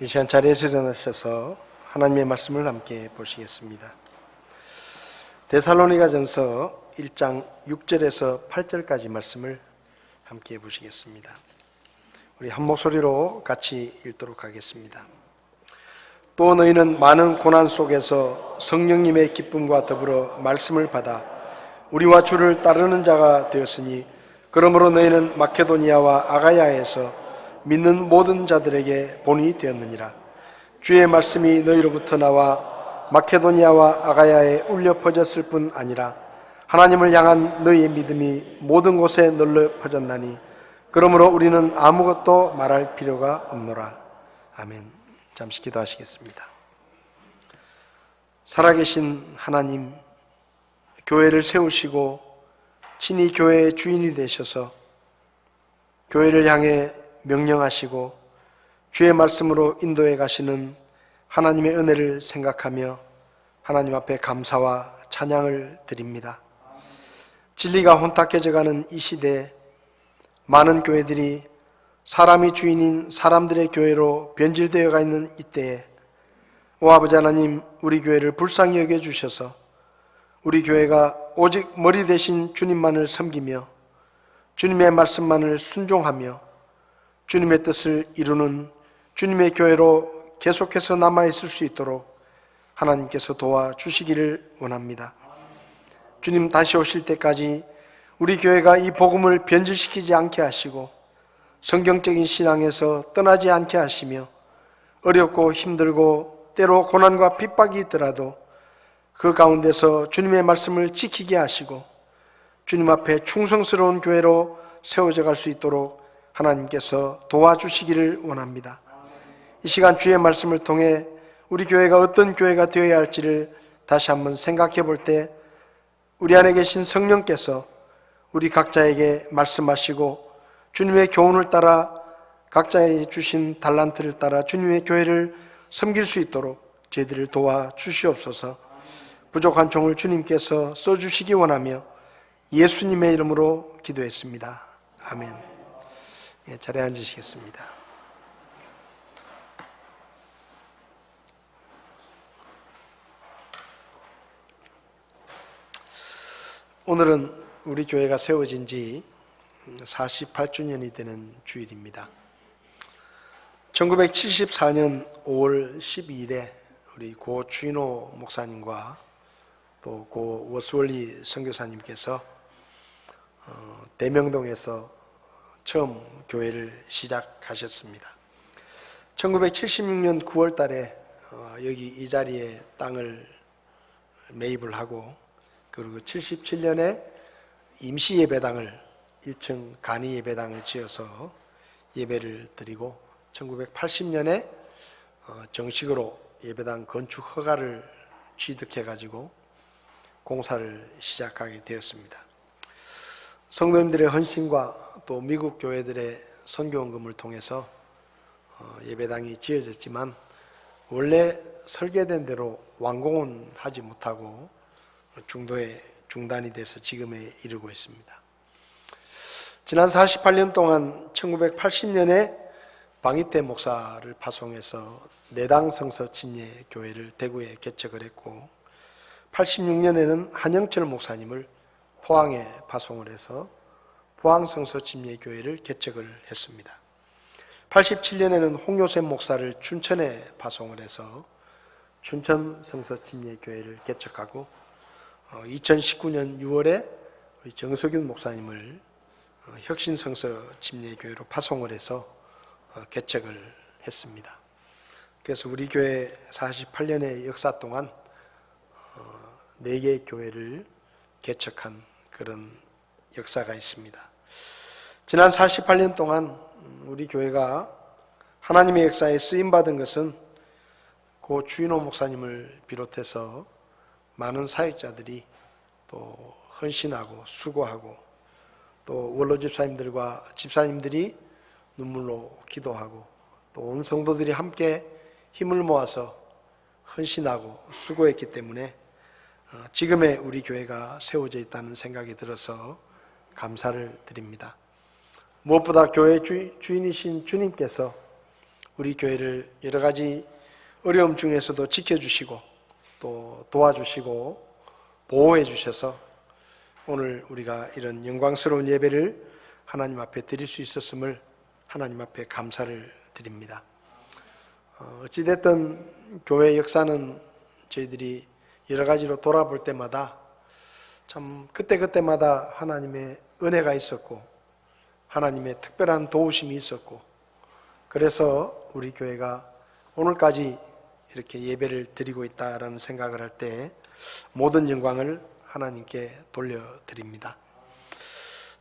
이 시간 자리에서 일어나셔서 하나님의 말씀을 함께 보시겠습니다. 데살로니가전서 1장 6절에서 8절까지 말씀을 함께 보시겠습니다. 우리 한 목소리로 같이 읽도록 하겠습니다. 또 너희는 많은 고난 속에서 성령님의 기쁨과 더불어 말씀을 받아 우리와 주를 따르는 자가 되었으니 그러므로 너희는 마케도니아와 아가야에서 믿는 모든 자들에게 본이 되었느니라. 주의 말씀이 너희로부터 나와 마케도니아와 아가야에 울려 퍼졌을 뿐 아니라 하나님을 향한 너희의 믿음이 모든 곳에 널려 퍼졌나니 그러므로 우리는 아무것도 말할 필요가 없노라. 아멘. 잠시 기도하시겠습니다. 살아계신 하나님, 교회를 세우시고 친히 교회의 주인이 되셔서 교회를 향해 명령하시고 주의 말씀으로 인도해 가시는 하나님의 은혜를 생각하며 하나님 앞에 감사와 찬양을 드립니다. 진리가 혼탁해져가는 이 시대에 많은 교회들이 사람이 주인인 사람들의 교회로 변질되어가 있는 이때에 오 아버지 하나님, 우리 교회를 불쌍히 여겨주셔서 우리 교회가 오직 머리 대신 주님만을 섬기며 주님의 말씀만을 순종하며 주님의 뜻을 이루는 주님의 교회로 계속해서 남아있을 수 있도록 하나님께서 도와주시기를 원합니다. 주님 다시 오실 때까지 우리 교회가 이 복음을 변질시키지 않게 하시고 성경적인 신앙에서 떠나지 않게 하시며 어렵고 힘들고 때로 고난과 핍박이 있더라도 그 가운데서 주님의 말씀을 지키게 하시고 주님 앞에 충성스러운 교회로 세워져 갈 수 있도록 하나님께서 도와주시기를 원합니다. 이 시간 주의 말씀을 통해 우리 교회가 어떤 교회가 되어야 할지를 다시 한번 생각해 볼 때 우리 안에 계신 성령께서 우리 각자에게 말씀하시고 주님의 교훈을 따라 각자의 주신 달란트를 따라 주님의 교회를 섬길 수 있도록 저희들을 도와주시옵소서. 부족한 종을 주님께서 써주시기 원하며 예수님의 이름으로 기도했습니다. 아멘. 자리에 앉으시겠습니다. 오늘은 우리 교회가 세워진 지 48주년이 되는 주일입니다. 1974년 5월 12일에 우리 고 추인호 목사님과 또 고 워스월리 선교사님께서 대명동에서 처음 교회를 시작하셨습니다. 1976년 9월 달에 여기 이 자리에 땅을 매입을 하고 그리고 77년에 임시 예배당을 1층 간이 예배당을 지어서 예배를 드리고 1980년에 정식으로 예배당 건축 허가를 취득해 가지고 공사를 시작하게 되었습니다. 성도님들의 헌신과 또 미국 교회들의 선교원금을 통해서 예배당이 지어졌지만 원래 설계된 대로 완공은 하지 못하고 중도에 중단이 돼서 지금에 이르고 있습니다. 지난 48년 동안 1980년에 방이태 목사를 파송해서 내당 성서 침례 교회를 대구에 개척을 했고 86년에는 한영철 목사님을 포항에 파송을 해서 포항 성서 침례 교회를 개척을 했습니다. 87년에는 홍요셉 목사를 춘천에 파송을 해서 춘천 성서 침례 교회를 개척하고 2019년 6월에 정석윤 목사님을 혁신 성서 침례 교회로 파송을 해서 개척을 했습니다. 그래서 우리 교회 48년의 역사 동안 4개의 교회를 개척한 그런 역사가 있습니다. 지난 48년 동안 우리 교회가 하나님의 역사에 쓰임받은 것은 고 추인호 목사님을 비롯해서 많은 사역자들이 또 헌신하고 수고하고 또 원로 집사님들과 집사님들이 눈물로 기도하고 또 온 성도들이 함께 힘을 모아서 헌신하고 수고했기 때문에 지금의 우리 교회가 세워져 있다는 생각이 들어서 감사를 드립니다. 무엇보다 교회 주인이신 주님께서 우리 교회를 여러 가지 어려움 중에서도 지켜주시고 또 도와주시고 보호해 주셔서 오늘 우리가 이런 영광스러운 예배를 하나님 앞에 드릴 수 있었음을 하나님 앞에 감사를 드립니다. 어찌됐든 교회 역사는 저희들이 여러 가지로 돌아볼 때마다 참 그때그때마다 하나님의 은혜가 있었고 하나님의 특별한 도우심이 있었고 그래서 우리 교회가 오늘까지 이렇게 예배를 드리고 있다라는 생각을 할 때 모든 영광을 하나님께 돌려드립니다.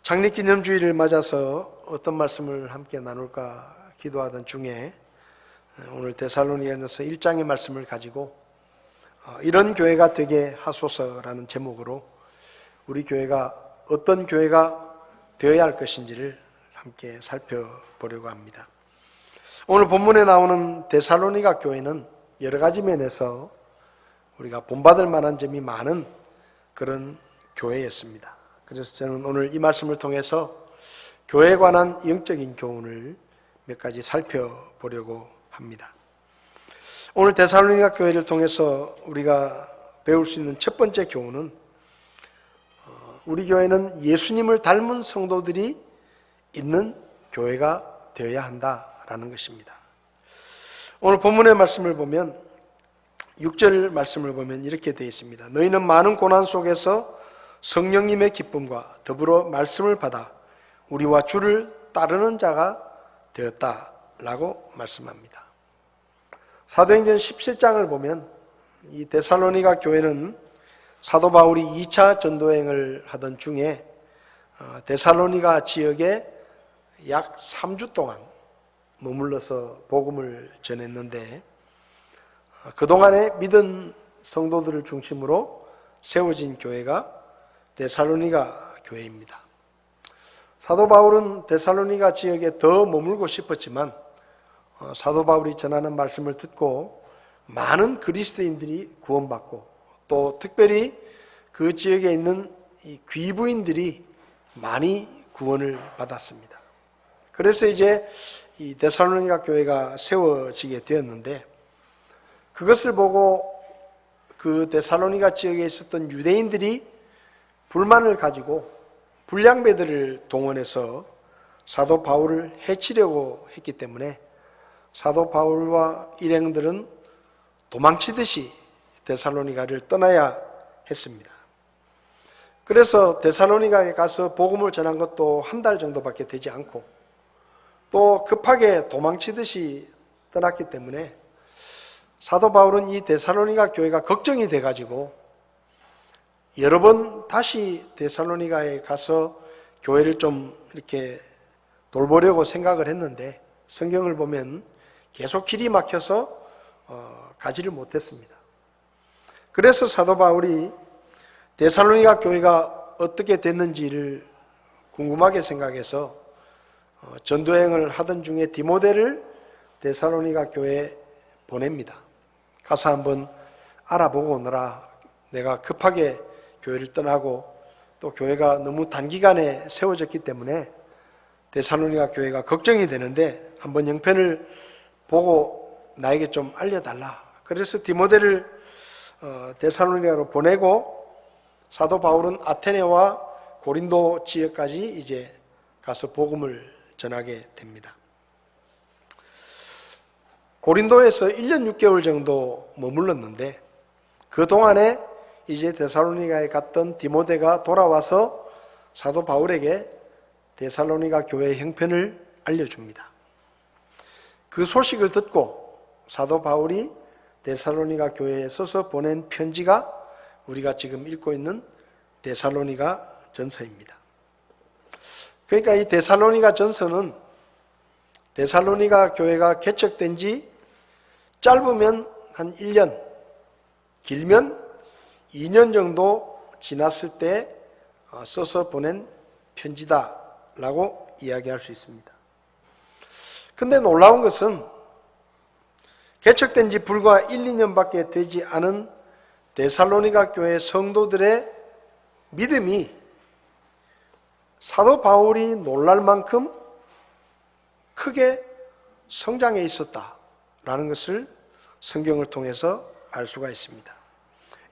창립기념주일을 맞아서 어떤 말씀을 함께 나눌까 기도하던 중에 오늘 데살로니가전서 1장의 말씀을 가지고 이런 교회가 되게 하소서라는 제목으로 우리 교회가 어떤 교회가 되어야 할 것인지를 함께 살펴보려고 합니다. 오늘 본문에 나오는 데살로니가 교회는 여러 가지 면에서 우리가 본받을 만한 점이 많은 그런 교회였습니다. 그래서 저는 오늘 이 말씀을 통해서 교회에 관한 영적인 교훈을 몇 가지 살펴보려고 합니다. 오늘 데살로니가 교회를 통해서 우리가 배울 수 있는 첫 번째 교훈은 우리 교회는 예수님을 닮은 성도들이 있는 교회가 되어야 한다라는 것입니다. 오늘 본문의 말씀을 보면 6절 말씀을 보면 이렇게 되어 있습니다. 너희는 많은 고난 속에서 성령님의 기쁨과 더불어 말씀을 받아 우리와 주를 따르는 자가 되었다라고 말씀합니다. 사도행전 17장을 보면 이 데살로니가 교회는 사도 바울이 2차 전도행을 하던 중에 데살로니가 지역에 약 3주 동안 머물러서 복음을 전했는데 그동안에 믿은 성도들을 중심으로 세워진 교회가 데살로니가 교회입니다. 사도 바울은 데살로니가 지역에 더 머물고 싶었지만 사도 바울이 전하는 말씀을 듣고 많은 그리스도인들이 구원받고 또 특별히 그 지역에 있는 이 귀부인들이 많이 구원을 받았습니다. 그래서 이제 이 데살로니가 교회가 세워지게 되었는데 그것을 보고 그 데살로니가 지역에 있었던 유대인들이 불만을 가지고 불량배들을 동원해서 사도 바울을 해치려고 했기 때문에 사도 바울과 일행들은 도망치듯이 데살로니가를 떠나야 했습니다. 그래서 데살로니가에 가서 복음을 전한 것도 한 달 정도밖에 되지 않고 또 급하게 도망치듯이 떠났기 때문에 사도 바울은 이 데살로니가 교회가 걱정이 돼가지고 여러 번 다시 데살로니가에 가서 교회를 좀 이렇게 돌보려고 생각을 했는데 성경을 보면 계속 길이 막혀서 가지를 못했습니다. 그래서 사도 바울이 데살로니가 교회가 어떻게 됐는지를 궁금하게 생각해서 전도행을 하던 중에 디모데를 데살로니가 교회에 보냅니다. 가서 한번 알아보고 오너라. 내가 급하게 교회를 떠나고 또 교회가 너무 단기간에 세워졌기 때문에 데살로니가 교회가 걱정이 되는데 한번 형편을 보고 나에게 좀 알려달라. 그래서 디모데를 데살로니가로 보내고 사도 바울은 아테네와 고린도 지역까지 이제 가서 복음을 전하게 됩니다. 고린도에서 1년 6개월 정도 머물렀는데 그 동안에 이제 데살로니가에 갔던 디모데가 돌아와서 사도 바울에게 데살로니가 교회의 형편을 알려줍니다. 그 소식을 듣고 사도 바울이 데살로니가 교회에 써서 보낸 편지가 우리가 지금 읽고 있는 데살로니가 전서입니다. 그러니까 이 데살로니가 전서는 데살로니가 교회가 개척된 지 짧으면 한 1년, 길면 2년 정도 지났을 때 써서 보낸 편지다라고 이야기할 수 있습니다. 근데 놀라운 것은 개척된 지 불과 1, 2년밖에 되지 않은 데살로니가 교회 성도들의 믿음이 사도 바울이 놀랄 만큼 크게 성장해 있었다라는 것을 성경을 통해서 알 수가 있습니다.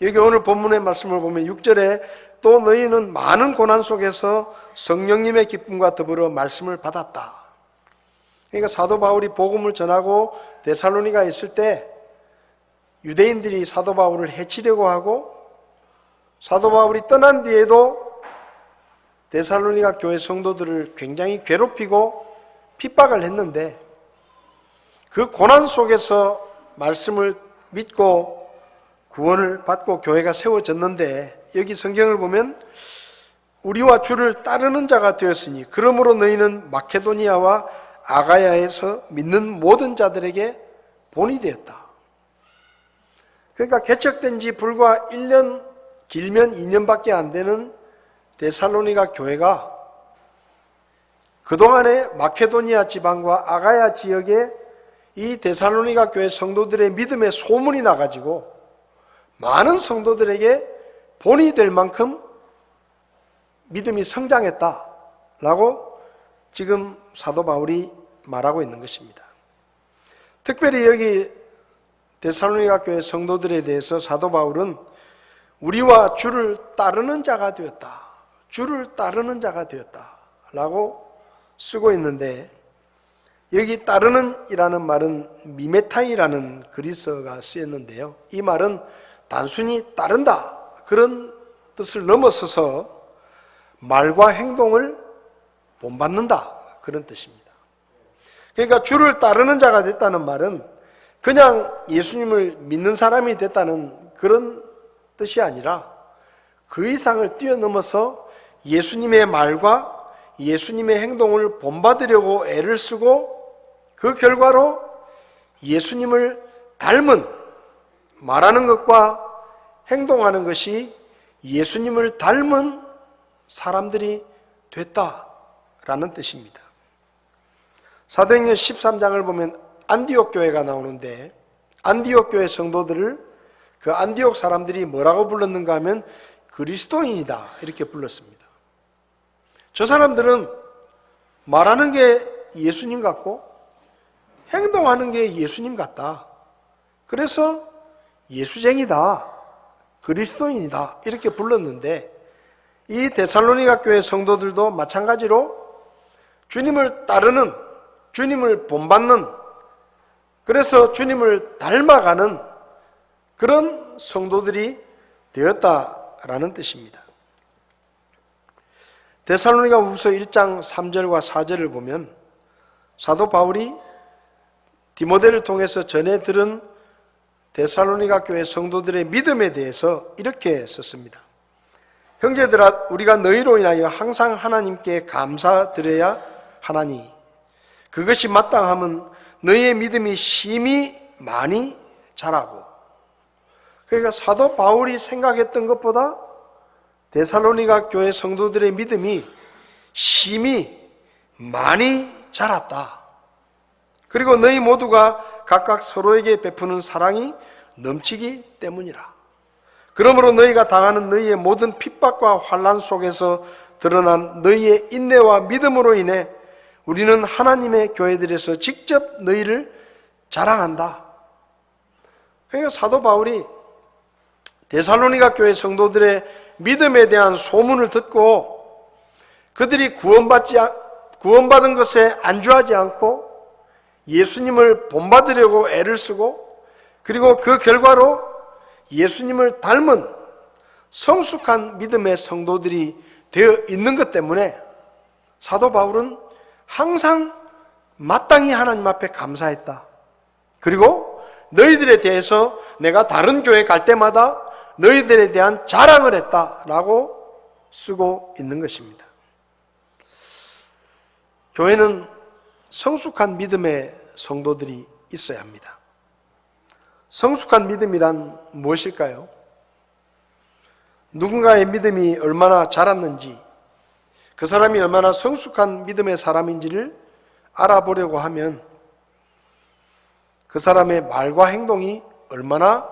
여기 오늘 본문의 말씀을 보면 6절에 또 너희는 많은 고난 속에서 성령님의 기쁨과 더불어 말씀을 받았다. 그러니까 사도 바울이 복음을 전하고 데살로니가에 있을 때 유대인들이 사도 바울을 해치려고 하고 사도 바울이 떠난 뒤에도 데살로니가 교회 성도들을 굉장히 괴롭히고 핍박을 했는데 그 고난 속에서 말씀을 믿고 구원을 받고 교회가 세워졌는데 여기 성경을 보면 우리와 주를 따르는 자가 되었으니 그러므로 너희는 마케도니아와 아가야에서 믿는 모든 자들에게 본이 되었다. 그러니까 개척된 지 불과 1년, 길면 2년밖에 안 되는 데살로니가 교회가 그동안에 마케도니아 지방과 아가야 지역에 이 데살로니가 교회 성도들의 믿음의 소문이 나가지고 많은 성도들에게 본이 될 만큼 믿음이 성장했다라고 지금 사도 바울이 말하고 있는 것입니다. 특별히 여기 데살로니가 교회 성도들에 대해서 사도 바울은 우리와 주를 따르는 자가 되었다. 주를 따르는 자가 되었다. 라고 쓰고 있는데 여기 따르는 이라는 말은 미메타이라는 그리스어가 쓰였는데요. 이 말은 단순히 따른다. 그런 뜻을 넘어서서 말과 행동을 본받는다. 그런 뜻입니다. 그러니까 주를 따르는 자가 됐다는 말은 그냥 예수님을 믿는 사람이 됐다는 그런 뜻이 아니라 그 이상을 뛰어넘어서 예수님의 말과 예수님의 행동을 본받으려고 애를 쓰고 그 결과로 예수님을 닮은 말하는 것과 행동하는 것이 예수님을 닮은 사람들이 됐다라는 뜻입니다. 사도행전 13장을 보면 안디옥 교회가 나오는데 안디옥 교회 성도들을 그 안디옥 사람들이 뭐라고 불렀는가 하면 그리스도인이다 이렇게 불렀습니다. 저 사람들은 말하는 게 예수님 같고 행동하는 게 예수님 같다. 그래서 예수쟁이다. 그리스도인이다. 이렇게 불렀는데 이 데살로니가 교회 성도들도 마찬가지로 주님을 따르는, 주님을 본받는, 그래서 주님을 닮아가는 그런 성도들이 되었다라는 뜻입니다. 데살로니가 후서 1장 3절과 4절을 보면 사도 바울이 디모데를 통해서 전해 들은 데살로니가 교회 성도들의 믿음에 대해서 이렇게 썼습니다. 형제들아 우리가 너희로 인하여 항상 하나님께 감사드려야 하나니 그것이 마땅함은 너희의 믿음이 심히 많이 자라고. 그러니까 사도 바울이 생각했던 것보다 데살로니가 교회 성도들의 믿음이 심히 많이 자랐다. 그리고 너희 모두가 각각 서로에게 베푸는 사랑이 넘치기 때문이라. 그러므로 너희가 당하는 너희의 모든 핍박과 환난 속에서 드러난 너희의 인내와 믿음으로 인해 우리는 하나님의 교회들에서 직접 너희를 자랑한다. 그러니까 사도 바울이 데살로니가 교회 성도들의 믿음에 대한 소문을 듣고 그들이 구원받은 것에 안주하지 않고 예수님을 본받으려고 애를 쓰고 그리고 그 결과로 예수님을 닮은 성숙한 믿음의 성도들이 되어 있는 것 때문에 사도 바울은 항상 마땅히 하나님 앞에 감사했다. 그리고 너희들에 대해서 내가 다른 교회 갈 때마다 너희들에 대한 자랑을 했다라고 쓰고 있는 것입니다. 교회는 성숙한 믿음의 성도들이 있어야 합니다. 성숙한 믿음이란 무엇일까요? 누군가의 믿음이 얼마나 자랐는지, 그 사람이 얼마나 성숙한 믿음의 사람인지를 알아보려고 하면 그 사람의 말과 행동이 얼마나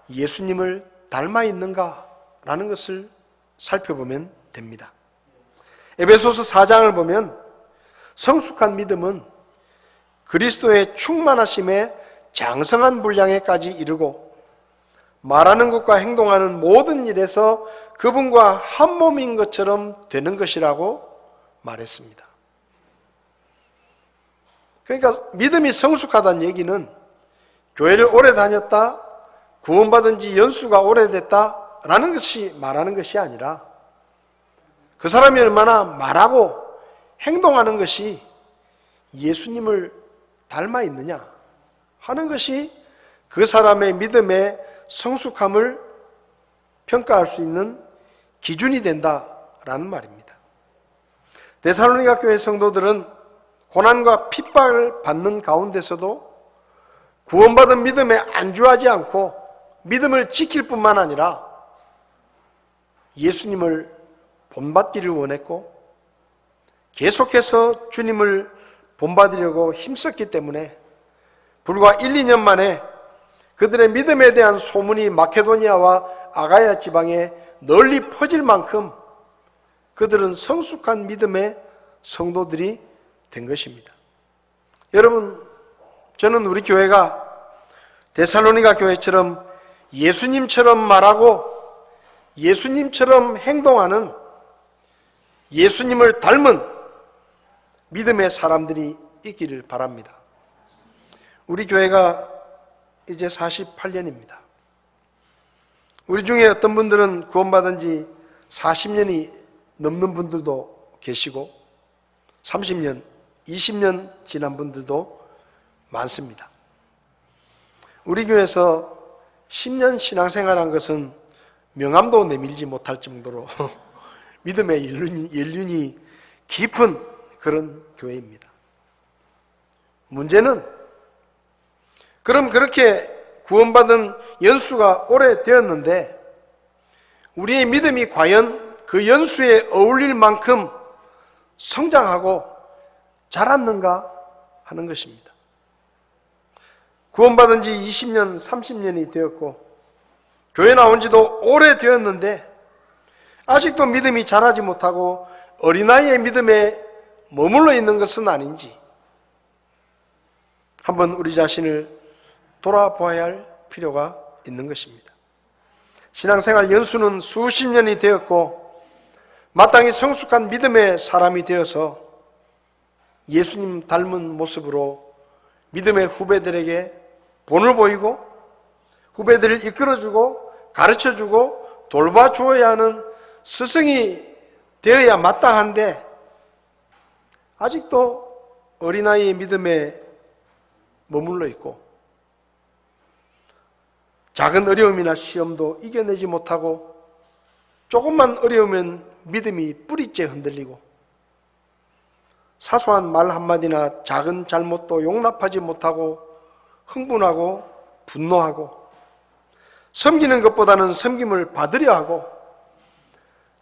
예수님을 닮아 있는가라는 것을 살펴보면 됩니다. 에베소서 4장을 보면 성숙한 믿음은 그리스도의 충만하심에 장성한 분량에까지 이르고 말하는 것과 행동하는 모든 일에서 그분과 한 몸인 것처럼 되는 것이라고 말했습니다. 그러니까 믿음이 성숙하다는 얘기는 교회를 오래 다녔다, 구원받은 지 연수가 오래됐다라는 것이 말하는 것이 아니라 그 사람이 얼마나 말하고 행동하는 것이 예수님을 닮아 있느냐 하는 것이 그 사람의 믿음의 성숙함을 평가할 수 있는 기준이 된다라는 말입니다. 데살로니가 교회 성도들은 고난과 핍박을 받는 가운데서도 구원받은 믿음에 안주하지 않고 믿음을 지킬 뿐만 아니라 예수님을 본받기를 원했고 계속해서 주님을 본받으려고 힘썼기 때문에 불과 1, 2년 만에 그들의 믿음에 대한 소문이 마케도니아와 아가야 지방에 널리 퍼질 만큼 그들은 성숙한 믿음의 성도들이 된 것입니다. 여러분, 저는 우리 교회가 데살로니가 교회처럼 예수님처럼 말하고 예수님처럼 행동하는 예수님을 닮은 믿음의 사람들이 있기를 바랍니다. 우리 교회가 이제 48년입니다. 우리 중에 어떤 분들은 구원받은 지 40년이 넘는 분들도 계시고 30년, 20년 지난 분들도 많습니다. 우리 교회에서 10년 신앙생활한 것은 명함도 내밀지 못할 정도로 믿음의 연륜이 깊은 그런 교회입니다. 문제는 그럼 그렇게 구원받은 연수가 오래되었는데 우리의 믿음이 과연 그 연수에 어울릴 만큼 성장하고 자랐는가 하는 것입니다. 구원받은 지 20년, 30년이 되었고 교회 나온 지도 오래되었는데 아직도 믿음이 자라지 못하고 어린아이의 믿음에 머물러 있는 것은 아닌지 한번 우리 자신을 돌아보아야 할 필요가 있는 것입니다. 신앙생활 연수는 수십 년이 되었고 마땅히 성숙한 믿음의 사람이 되어서 예수님 닮은 모습으로 믿음의 후배들에게 본을 보이고 후배들을 이끌어주고 가르쳐주고 돌봐주어야 하는 스승이 되어야 마땅한데 아직도 어린아이의 믿음에 머물러 있고 작은 어려움이나 시험도 이겨내지 못하고 조금만 어려우면 믿음이 뿌리째 흔들리고 사소한 말 한마디나 작은 잘못도 용납하지 못하고 흥분하고 분노하고 섬기는 것보다는 섬김을 받으려 하고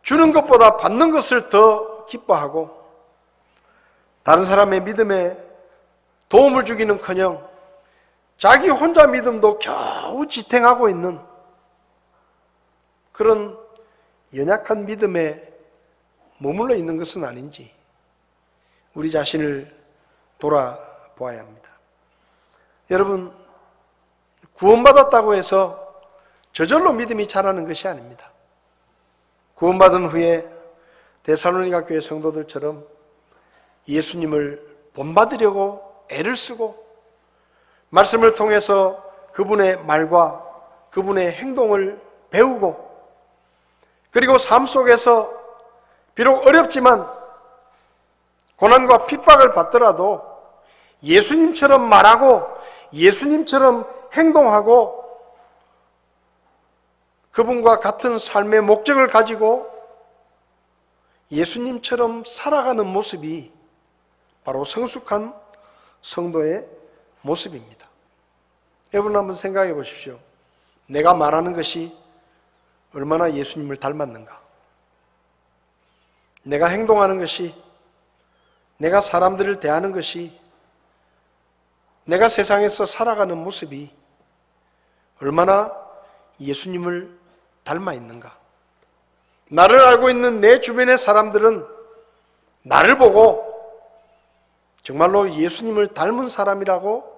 주는 것보다 받는 것을 더 기뻐하고 다른 사람의 믿음에 도움을 주기는커녕 자기 혼자 믿음도 겨우 지탱하고 있는 그런 연약한 믿음에 머물러 있는 것은 아닌지 우리 자신을 돌아보아야 합니다. 여러분, 구원받았다고 해서 저절로 믿음이 자라는 것이 아닙니다. 구원받은 후에 데살로니가 교회 성도들처럼 예수님을 본받으려고 애를 쓰고 말씀을 통해서 그분의 말과 그분의 행동을 배우고 그리고 삶 속에서 비록 어렵지만 고난과 핍박을 받더라도 예수님처럼 말하고 예수님처럼 행동하고 그분과 같은 삶의 목적을 가지고 예수님처럼 살아가는 모습이 바로 성숙한 성도의 모습입니다. 여러분 한번 생각해 보십시오. 내가 말하는 것이 얼마나 예수님을 닮았는가? 내가 행동하는 것이, 내가 사람들을 대하는 것이, 내가 세상에서 살아가는 모습이 얼마나 예수님을 닮아 있는가? 나를 알고 있는 내 주변의 사람들은 나를 보고 정말로 예수님을 닮은 사람이라고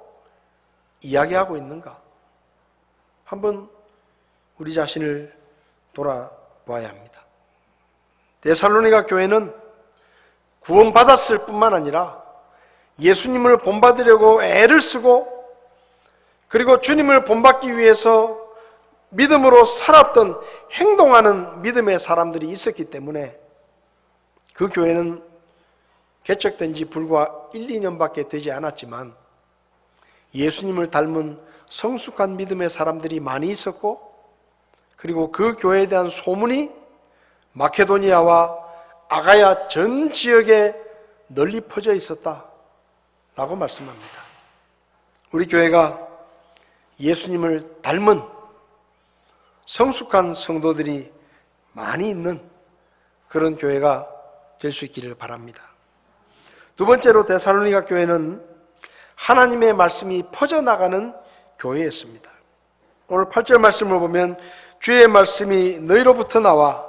이야기하고 있는가? 한번 우리 자신을 돌아보아야 합니다. 데살로니가 교회는 구원받았을 뿐만 아니라 예수님을 본받으려고 애를 쓰고 그리고 주님을 본받기 위해서 믿음으로 살았던 행동하는 믿음의 사람들이 있었기 때문에 그 교회는 개척된 지 불과 1, 2년밖에 되지 않았지만 예수님을 닮은 성숙한 믿음의 사람들이 많이 있었고 그리고 그 교회에 대한 소문이 마케도니아와 아가야 전 지역에 널리 퍼져 있었다라고 말씀합니다. 우리 교회가 예수님을 닮은 성숙한 성도들이 많이 있는 그런 교회가 될 수 있기를 바랍니다. 두 번째로 데살로니가 교회는 하나님의 말씀이 퍼져나가는 교회였습니다. 오늘 8절 말씀을 보면 주의 말씀이 너희로부터 나와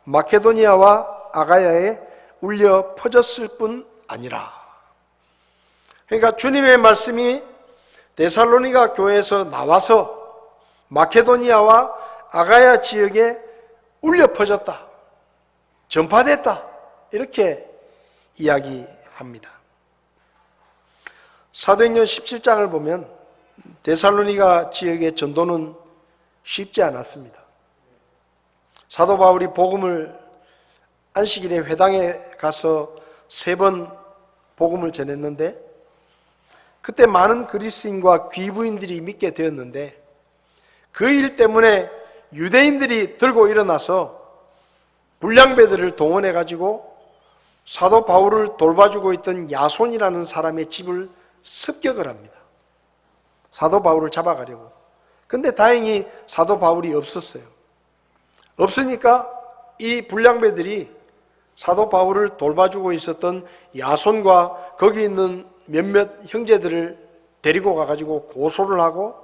마케도니아와 아가야에 울려 퍼졌을 뿐 아니라. 그러니까 주님의 말씀이 데살로니가 교회에서 나와서 마케도니아와 아가야 지역에 울려 퍼졌다, 전파됐다, 이렇게 이야기합니다. 사도행전 17장을 보면 데살로니가 지역의 전도는 쉽지 않았습니다. 사도 바울이 복음을 안식일에 회당에 가서 3번 복음을 전했는데 그때 많은 그리스인과 귀부인들이 믿게 되었는데 그 일 때문에 유대인들이 들고 일어나서 불량배들을 동원해 가지고 사도 바울을 돌봐주고 있던 야손이라는 사람의 집을 습격을 합니다. 사도 바울을 잡아가려고. 근데 다행히 사도 바울이 없었어요. 없으니까 이 불량배들이 사도 바울을 돌봐주고 있었던 야손과 거기 있는 몇몇 형제들을 데리고 가가지고 고소를 하고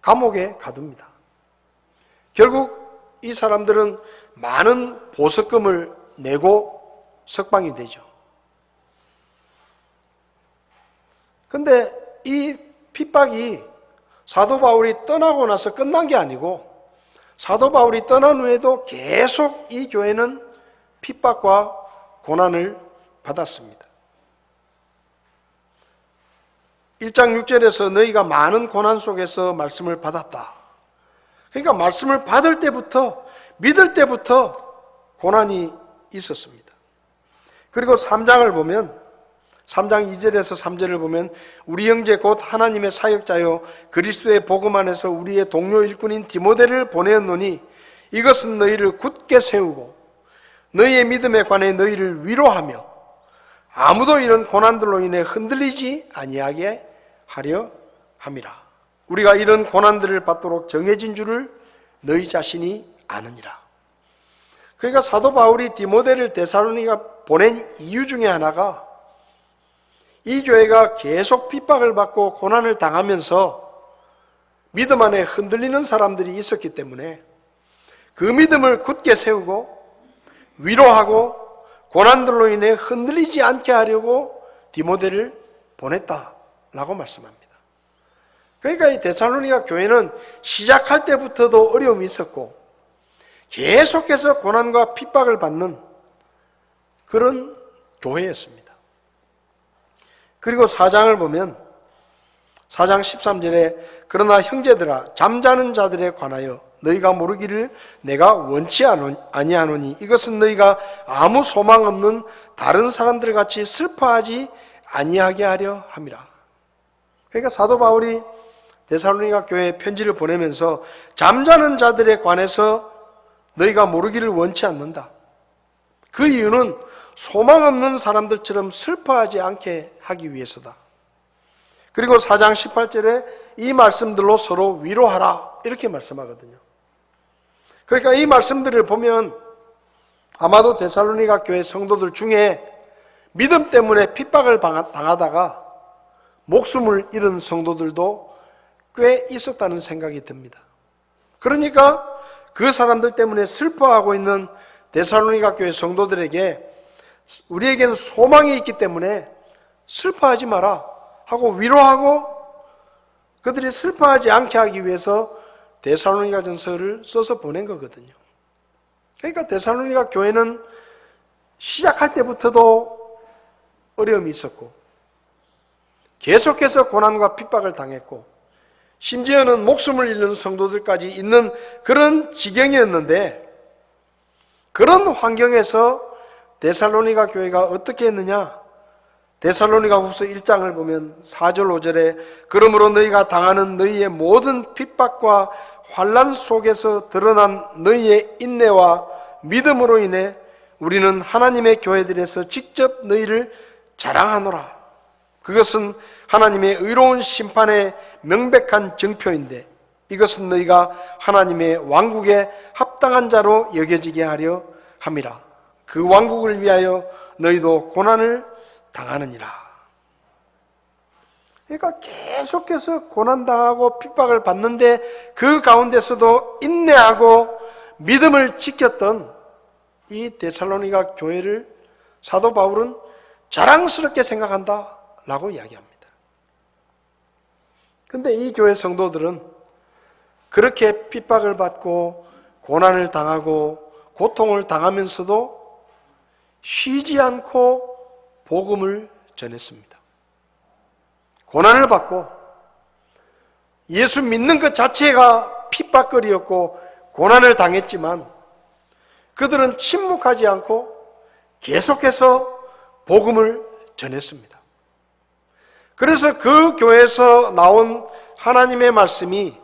감옥에 가둡니다. 결국 이 사람들은 많은 보석금을 내고 석방이 되죠. 근데 이 핍박이 사도 바울이 떠나고 나서 끝난 게 아니고 사도 바울이 떠난 후에도 계속 이 교회는 핍박과 고난을 받았습니다. 1장 6절에서 너희가 많은 고난 속에서 말씀을 받았다. 그러니까 말씀을 받을 때부터 믿을 때부터 고난이 있었습니다. 그리고 3장을 보면 3장 2절에서 3절을 보면 우리 형제 곧 하나님의 사역자요 그리스도의 복음 안에서 우리의 동료 일꾼인 디모데를 보내었노니 이것은 너희를 굳게 세우고 너희의 믿음에 관해 너희를 위로하며 아무도 이런 고난들로 인해 흔들리지 아니하게 하려 함이라. 우리가 이런 고난들을 받도록 정해진 줄을 너희 자신이 아느니라. 그러니까 사도 바울이 디모데를 데살로니가 보낸 이유 중에 하나가 이 교회가 계속 핍박을 받고 고난을 당하면서 믿음 안에 흔들리는 사람들이 있었기 때문에 그 믿음을 굳게 세우고 위로하고 고난들로 인해 흔들리지 않게 하려고 디모데를 보냈다라고 말씀합니다. 그러니까 이 데살로니가 교회는 시작할 때부터도 어려움이 있었고 계속해서 고난과 핍박을 받는 그런 교회였습니다. 그리고 4장을 보면 4장 13절에 그러나 형제들아 잠자는 자들에 관하여 너희가 모르기를 내가 원치 아니하노니 이것은 너희가 아무 소망 없는 다른 사람들 같이 슬퍼하지 아니하게 하려 함이라. 그러니까 사도 바울이 데살로니가 교회에 편지를 보내면서 잠자는 자들에 관해서 너희가 모르기를 원치 않는다. 그 이유는 소망 없는 사람들처럼 슬퍼하지 않게 하기 위해서다. 그리고 4장 18절에 이 말씀들로 서로 위로하라 이렇게 말씀하거든요. 그러니까 이 말씀들을 보면 아마도 데살로니가 교회 성도들 중에 믿음 때문에 핍박을 당하다가 목숨을 잃은 성도들도 꽤 있었다는 생각이 듭니다. 그러니까 그 사람들 때문에 슬퍼하고 있는 데살로니가 교회 성도들에게 우리에게는 소망이 있기 때문에 슬퍼하지 마라 하고 위로하고 그들이 슬퍼하지 않게 하기 위해서 데살로니가전서를 써서 보낸 거거든요. 그러니까 데살로니가 교회는 시작할 때부터도 어려움이 있었고 계속해서 고난과 핍박을 당했고 심지어는 목숨을 잃는 성도들까지 있는 그런 지경이었는데 그런 환경에서 데살로니가 교회가 어떻게 했느냐? 데살로니가 후서 1장을 보면 4절 5절에 그러므로 너희가 당하는 너희의 모든 핍박과 환난 속에서 드러난 너희의 인내와 믿음으로 인해 우리는 하나님의 교회들에서 직접 너희를 자랑하노라. 그것은 하나님의 의로운 심판의 명백한 증표인데 이것은 너희가 하나님의 왕국에 합당한 자로 여겨지게 하려 함이라. 그 왕국을 위하여 너희도 고난을 당하느니라. 그러니까 계속해서 고난당하고 핍박을 받는데 그 가운데서도 인내하고 믿음을 지켰던 이 데살로니가 교회를 사도 바울은 자랑스럽게 생각한다라고 이야기합니다. 근데 이 교회 성도들은 그렇게 핍박을 받고 고난을 당하고 고통을 당하면서도 쉬지 않고 복음을 전했습니다. 고난을 받고 예수 믿는 것 자체가 핍박거리였고 고난을 당했지만 그들은 침묵하지 않고 계속해서 복음을 전했습니다. 그래서 그 교회에서 나온 하나님의 말씀이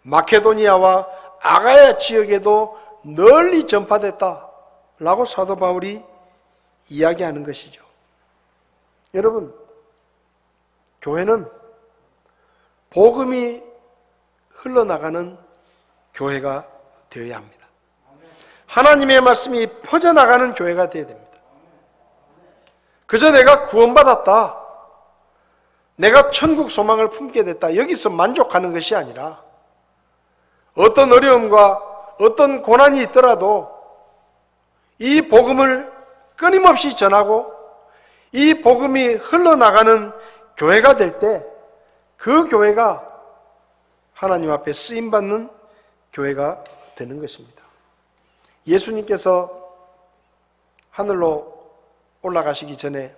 마케도니아와 아가야 지역에도 널리 전파됐다라고 사도 바울이 이야기하는 것이죠. 여러분, 교회는 복음이 흘러나가는 교회가 되어야 합니다. 하나님의 말씀이 퍼져나가는 교회가 되어야 됩니다. 그저 내가 구원받았다, 내가 천국 소망을 품게 됐다, 여기서 만족하는 것이 아니라 어떤 어려움과 어떤 고난이 있더라도 이 복음을 끊임없이 전하고 이 복음이 흘러나가는 교회가 될 때 그 교회가 하나님 앞에 쓰임받는 교회가 되는 것입니다. 예수님께서 하늘로 올라가시기 전에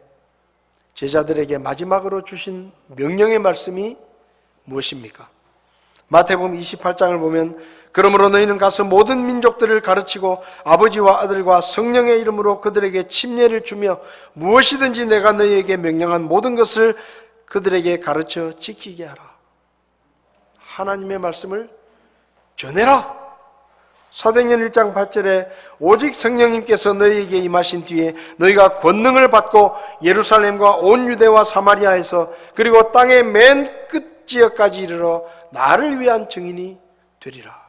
제자들에게 마지막으로 주신 명령의 말씀이 무엇입니까? 마태복음 28장을 보면 그러므로 너희는 가서 모든 민족들을 가르치고 아버지와 아들과 성령의 이름으로 그들에게 침례를 주며 무엇이든지 내가 너희에게 명령한 모든 것을 그들에게 가르쳐 지키게 하라. 하나님의 말씀을 전해라. 사도행전 1장 8절에 오직 성령님께서 너희에게 임하신 뒤에 너희가 권능을 받고 예루살렘과 온 유대와 사마리아에서 그리고 땅의 맨 끝 지역까지 이르러 나를 위한 증인이 되리라.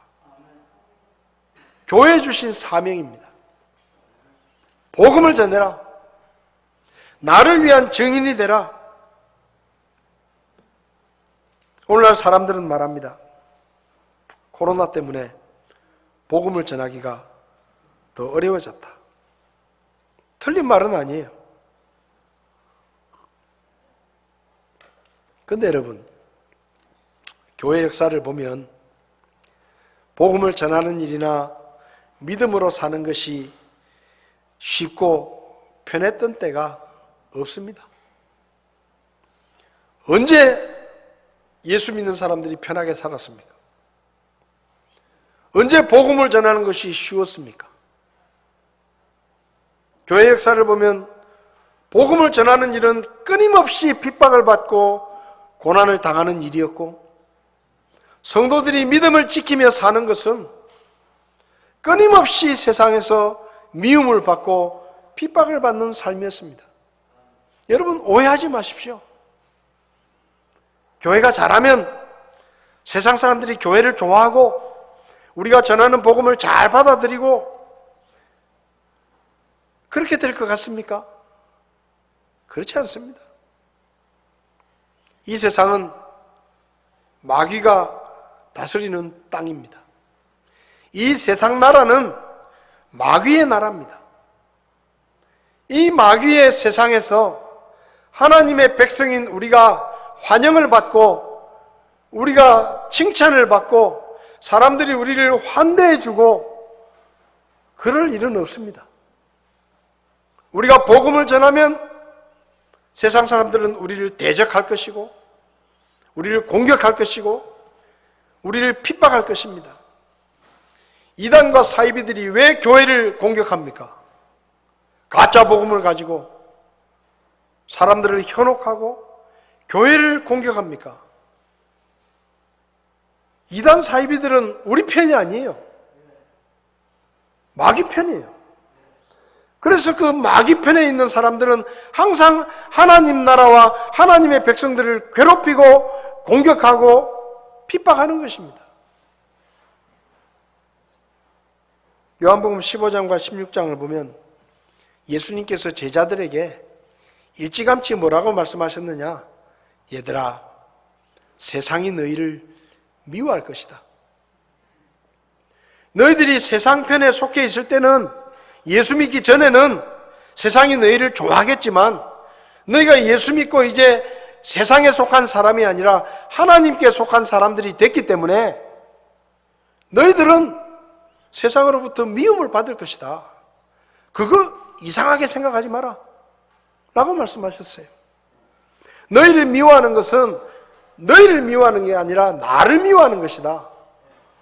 교회에 주신 사명입니다. 복음을 전해라. 나를 위한 증인이 되라. 오늘날 사람들은 말합니다. 코로나 때문에 복음을 전하기가 더 어려워졌다. 틀린 말은 아니에요. 근데 여러분, 교회 역사를 보면 복음을 전하는 일이나 믿음으로 사는 것이 쉽고 편했던 때가 없습니다. 언제 예수 믿는 사람들이 편하게 살았습니까? 언제 복음을 전하는 것이 쉬웠습니까? 교회 역사를 보면 복음을 전하는 일은 끊임없이 핍박을 받고 고난을 당하는 일이었고 성도들이 믿음을 지키며 사는 것은 끊임없이 세상에서 미움을 받고 핍박을 받는 삶이었습니다. 여러분, 오해하지 마십시오. 교회가 잘하면 세상 사람들이 교회를 좋아하고 우리가 전하는 복음을 잘 받아들이고 그렇게 될 것 같습니까? 그렇지 않습니다. 이 세상은 마귀가 다스리는 땅입니다. 이 세상 나라는 마귀의 나라입니다. 이 마귀의 세상에서 하나님의 백성인 우리가 환영을 받고 우리가 칭찬을 받고 사람들이 우리를 환대해주고 그럴 일은 없습니다. 우리가 복음을 전하면 세상 사람들은 우리를 대적할 것이고 우리를 공격할 것이고 우리를 핍박할 것입니다. 이단과 사이비들이 왜 교회를 공격합니까? 가짜 복음을 가지고 사람들을 현혹하고 교회를 공격합니까? 이단 사이비들은 우리 편이 아니에요. 마귀 편이에요. 그래서 그 마귀 편에 있는 사람들은 항상 하나님 나라와 하나님의 백성들을 괴롭히고 공격하고 핍박하는 것입니다. 요한복음 15장과 16장을 보면 예수님께서 제자들에게 일찌감치 뭐라고 말씀하셨느냐? 얘들아, 세상이 너희를 미워할 것이다. 너희들이 세상 편에 속해 있을 때는, 예수 믿기 전에는 세상이 너희를 좋아하겠지만 너희가 예수 믿고 이제 세상에 속한 사람이 아니라 하나님께 속한 사람들이 됐기 때문에 너희들은 세상으로부터 미움을 받을 것이다. 그거 이상하게 생각하지 마라 라고 말씀하셨어요. 너희를 미워하는 것은 너희를 미워하는 게 아니라 나를 미워하는 것이다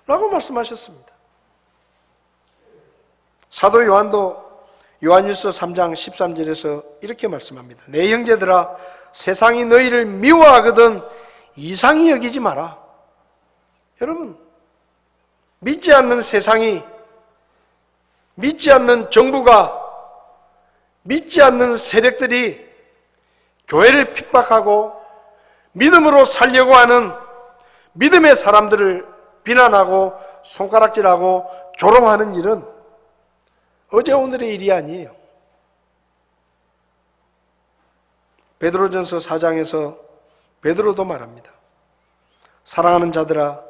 라고 말씀하셨습니다. 사도 요한도 요한일서 3장 13절에서 이렇게 말씀합니다. 내 형제들아, 세상이 너희를 미워하거든 이상히 여기지 마라. 여러분, 믿지 않는 세상이, 믿지 않는 정부가, 믿지 않는 세력들이 교회를 핍박하고 믿음으로 살려고 하는 믿음의 사람들을 비난하고 손가락질하고 조롱하는 일은 어제 오늘의 일이 아니에요. 베드로전서 4장에서 베드로도 말합니다. 사랑하는 자들아,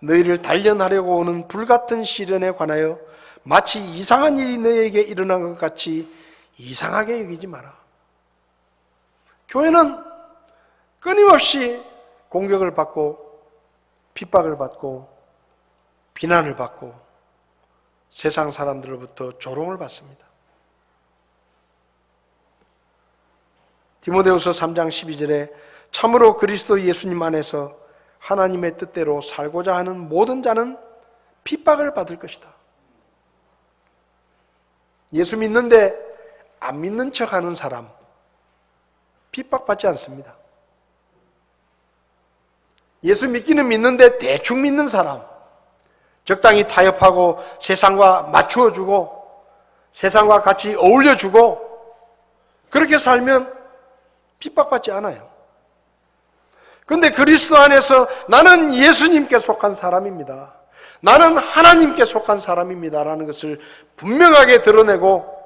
너희를 단련하려고 오는 불같은 시련에 관하여 마치 이상한 일이 너희에게 일어난 것 같이 이상하게 여기지 마라. 교회는 끊임없이 공격을 받고 핍박을 받고 비난을 받고 세상 사람들로부터 조롱을 받습니다. 디모데후서 3장 12절에 참으로 그리스도 예수님 안에서 하나님의 뜻대로 살고자 하는 모든 자는 핍박을 받을 것이다. 예수 믿는데 안 믿는 척하는 사람 핍박받지 않습니다. 예수 믿기는 믿는데 대충 믿는 사람, 적당히 타협하고 세상과 맞추어주고 세상과 같이 어울려주고 그렇게 살면 핍박받지 않아요. 그런데 그리스도 안에서 나는 예수님께 속한 사람입니다, 나는 하나님께 속한 사람입니다 라는 것을 분명하게 드러내고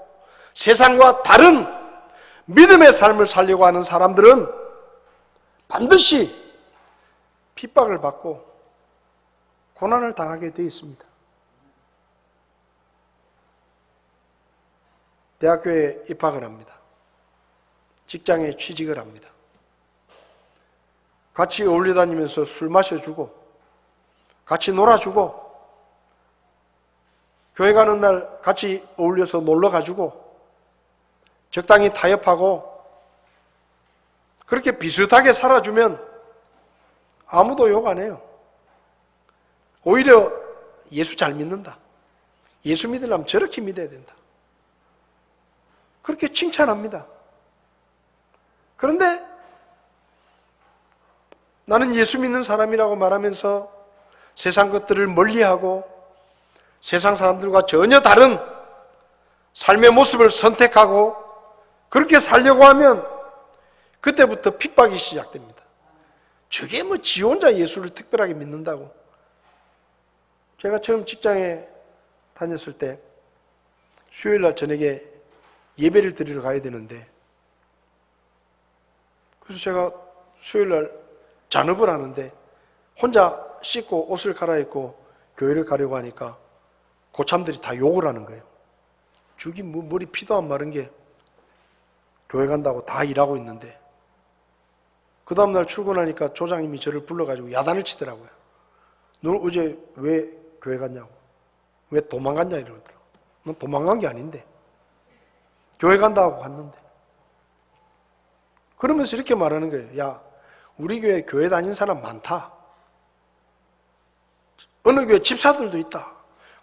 세상과 다른 믿음의 삶을 살려고 하는 사람들은 반드시 핍박을 받고 고난을 당하게 되어 있습니다. 대학교에 입학을 합니다. 직장에 취직을 합니다. 같이 어울려 다니면서 술 마셔주고 같이 놀아주고 교회 가는 날 같이 어울려서 놀러 가지고 적당히 타협하고 그렇게 비슷하게 살아주면 아무도 욕 안 해요. 오히려 예수 잘 믿는다, 예수 믿으려면 저렇게 믿어야 된다, 그렇게 칭찬합니다. 그런데 나는 예수 믿는 사람이라고 말하면서 세상 것들을 멀리하고 세상 사람들과 전혀 다른 삶의 모습을 선택하고 그렇게 살려고 하면 그때부터 핍박이 시작됩니다. 저게 뭐 지 혼자 예수를 특별하게 믿는다고. 제가 처음 직장에 다녔을 때 수요일날 저녁에 예배를 드리러 가야 되는데 그래서 제가 수요일날 잔업을 하는데 혼자 씻고 옷을 갈아입고 교회를 가려고 하니까 고참들이 다 욕을 하는 거예요. 저기 뭐 머리 피도 안 마른 게 교회 간다고 다 일하고 있는데 그 다음날 출근하니까 조장님이 저를 불러가지고 야단을 치더라고요. 너 어제 왜 교회 갔냐고. 왜 도망갔냐 이러더라고. 넌 도망간 게 아닌데. 교회 간다고 갔는데. 그러면서 이렇게 말하는 거예요. 야, 우리 교회 교회 다니는 사람 많다. 어느 교회 집사들도 있다.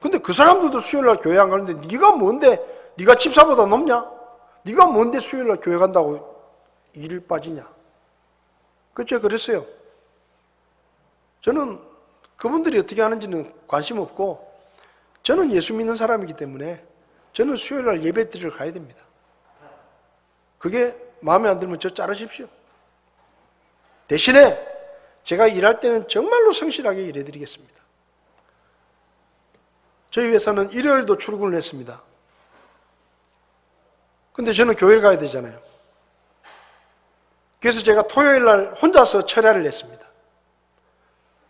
근데 그 사람들도 수요일날 교회 안 가는데 네가 뭔데? 네가 집사보다 높냐? 네가 뭔데 수요일날 교회 간다고 일 빠지냐? 그쵸? 그랬어요. 저는 그분들이 어떻게 하는지는 관심 없고 저는 예수 믿는 사람이기 때문에 저는 수요일날 예배 드리러 가야 됩니다. 그게 마음에 안 들면 저 자르십시오. 대신에 제가 일할 때는 정말로 성실하게 일해드리겠습니다. 저희 회사는 일요일도 출근을 했습니다. 근데 저는 교회를 가야 되잖아요. 그래서 제가 토요일 날 혼자서 철야를 했습니다.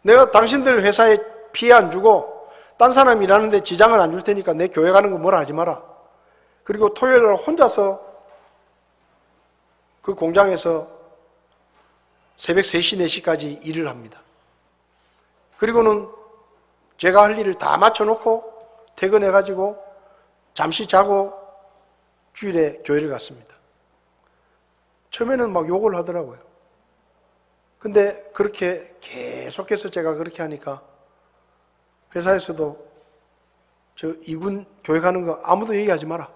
내가 당신들 회사에 피해 안 주고 딴 사람 일하는데 지장을 안 줄 테니까 내 교회 가는 거 뭐라 하지 마라. 그리고 토요일 날 혼자서 그 공장에서 새벽 3시, 4시까지 일을 합니다. 그리고는 제가 할 일을 다 맞춰놓고 퇴근해가지고 잠시 자고 주일에 교회를 갔습니다. 처음에는 막 욕을 하더라고요. 근데 그렇게 계속해서 제가 그렇게 하니까 회사에서도 저 이군 교회 가는 거 아무도 얘기하지 마라.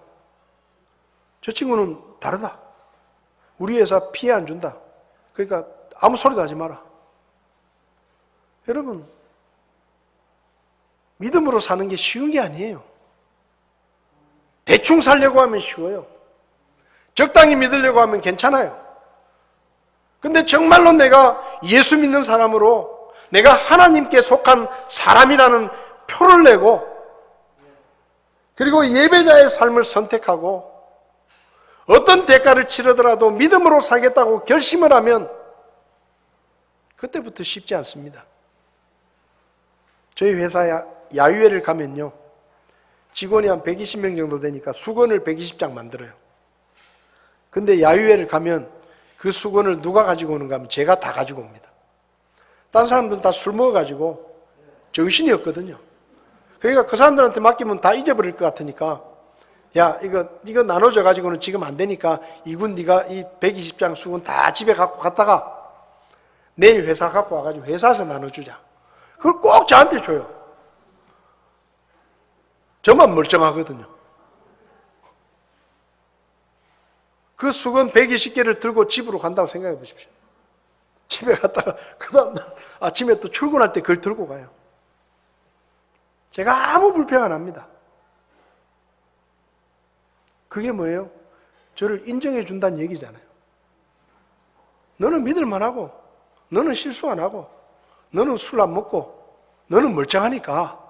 저 친구는 다르다. 우리 회사 피해 안 준다. 그러니까 아무 소리도 하지 마라. 여러분, 믿음으로 사는 게 쉬운 게 아니에요. 대충 살려고 하면 쉬워요. 적당히 믿으려고 하면 괜찮아요. 근데 정말로 내가 예수 믿는 사람으로 내가 하나님께 속한 사람이라는 표를 내고 그리고 예배자의 삶을 선택하고 어떤 대가를 치르더라도 믿음으로 살겠다고 결심을 하면 그때부터 쉽지 않습니다. 저희 회사 야유회를 가면요. 직원이 한 120명 정도 되니까 수건을 120장 만들어요. 근데 야유회를 가면 그 수건을 누가 가지고 오는가 하면 제가 다 가지고 옵니다. 다른 사람들은 다 술 먹어가지고 정신이 없거든요. 그러니까 그 사람들한테 맡기면 다 잊어버릴 것 같으니까 야, 이거 나눠줘가지고는 지금 안 되니까 이군 네가 이 120장 수건 다 집에 갖고 갔다가 내일 회사 갖고 와가지고 회사에서 나눠주자. 그걸 꼭 저한테 줘요. 저만 멀쩡하거든요. 그 수건 120개를 들고 집으로 간다고 생각해 보십시오. 집에 갔다가 그 다음날 아침에 또 출근할 때 그걸 들고 가요. 제가 아무 불평 안 합니다. 그게 뭐예요? 저를 인정해 준다는 얘기잖아요. 너는 믿을만 하고 너는 실수 안 하고 너는 술 안 먹고 너는 멀쩡하니까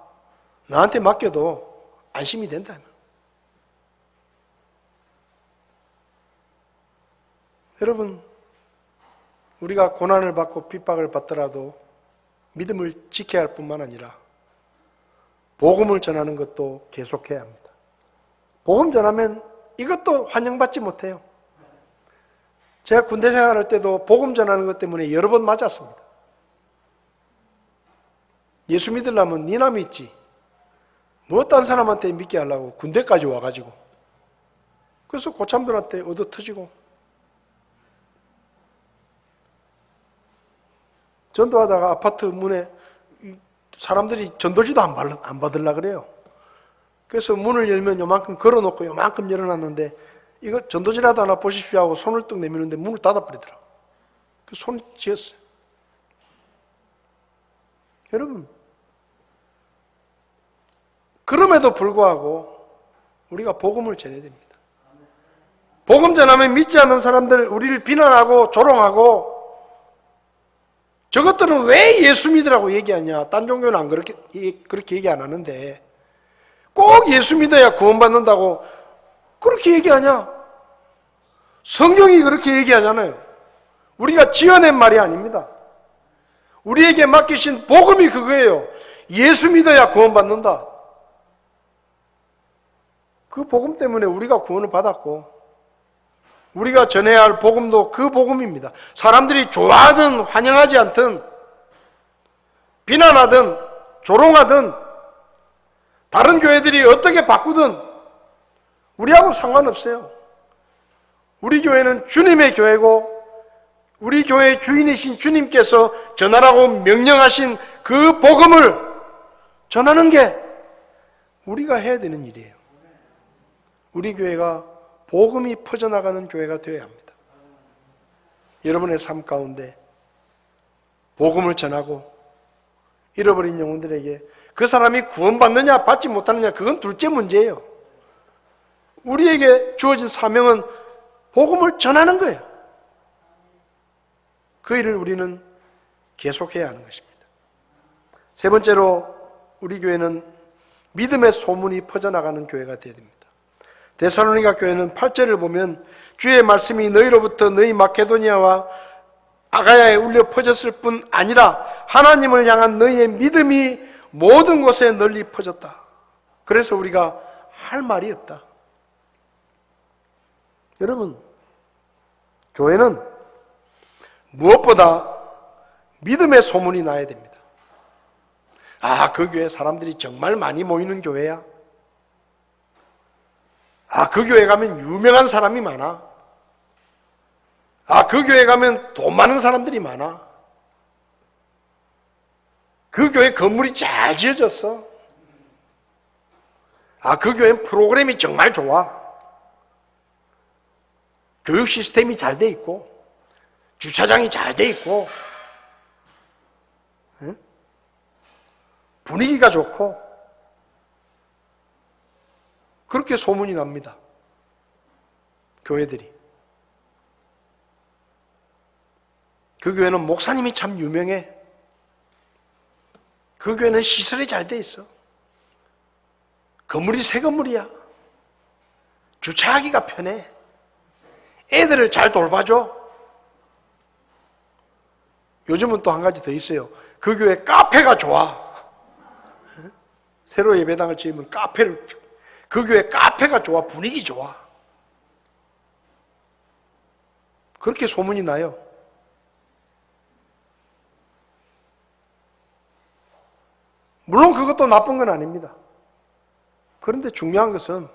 나한테 맡겨도 안심이 된다. 여러분, 우리가 고난을 받고 핍박을 받더라도 믿음을 지켜야 할 뿐만 아니라 복음을 전하는 것도 계속해야 합니다. 복음 전하면 이것도 환영받지 못해요. 제가 군대 생활할 때도 복음 전하는 것 때문에 여러 번 맞았습니다. 예수 믿으려면 니나 믿지. 뭐 딴 사람한테 믿게 하려고 군대까지 와가지고. 그래서 고참들한테 얻어 터지고. 전도하다가 아파트 문에 사람들이 전도지도 안 받으려고 그래요. 그래서 문을 열면 요만큼 걸어놓고 요만큼 열어놨는데 이거 전도지라도 하나 보십시오 하고 손을 뚝 내미는데 문을 닫아버리더라고요. 그 손을 쥐었어요. 여러분, 그럼에도 불구하고 우리가 복음을 전해야 됩니다. 복음 전하면 믿지 않는 사람들 우리를 비난하고 조롱하고 저것들은 왜 예수 믿으라고 얘기하냐. 딴 종교는 안 그렇게 얘기 안 하는데 꼭 예수 믿어야 구원받는다고 그렇게 얘기하냐. 성경이 그렇게 얘기하잖아요. 우리가 지어낸 말이 아닙니다. 우리에게 맡기신 복음이 그거예요. 예수 믿어야 구원받는다. 그 복음 때문에 우리가 구원을 받았고 우리가 전해야 할 복음도 그 복음입니다. 사람들이 좋아하든 환영하지 않든 비난하든 조롱하든 다른 교회들이 어떻게 바꾸든 우리하고 상관없어요. 우리 교회는 주님의 교회고 우리 교회의 주인이신 주님께서 전하라고 명령하신 그 복음을 전하는 게 우리가 해야 되는 일이에요. 우리 교회가 복음이 퍼져나가는 교회가 되어야 합니다. 여러분의 삶 가운데 복음을 전하고 잃어버린 영혼들에게 그 사람이 구원받느냐 받지 못하느냐 그건 둘째 문제예요. 우리에게 주어진 사명은 복음을 전하는 거예요. 그 일을 우리는 계속해야 하는 것입니다. 세 번째로 우리 교회는 믿음의 소문이 퍼져나가는 교회가 되어야 됩니다. 데살로니가 교회는 8절을 보면 주의 말씀이 너희로부터 너희 마케도니아와 아가야에 울려 퍼졌을 뿐 아니라 하나님을 향한 너희의 믿음이 모든 곳에 널리 퍼졌다. 그래서 우리가 할 말이 없다. 여러분, 교회는 무엇보다 믿음의 소문이 나야 됩니다. 아, 그 교회 사람들이 정말 많이 모이는 교회야. 아, 그 교회 가면 유명한 사람이 많아. 아, 그 교회 가면 돈 많은 사람들이 많아. 그 교회 건물이 잘 지어졌어. 아, 그 교회는 프로그램이 정말 좋아. 교육 시스템이 잘 돼 있고 주차장이 잘 돼 있고 분위기가 좋고 그렇게 소문이 납니다. 교회들이. 그 교회는 목사님이 참 유명해. 그 교회는 시설이 잘 돼 있어. 건물이 새 건물이야. 주차하기가 편해. 애들을 잘 돌봐줘. 요즘은 또 한 가지 더 있어요. 그 교회 카페가 좋아. 새로 예배당을 지으면 카페를, 그 교회 카페가 좋아. 분위기 좋아. 그렇게 소문이 나요. 물론 그것도 나쁜 건 아닙니다. 그런데 중요한 것은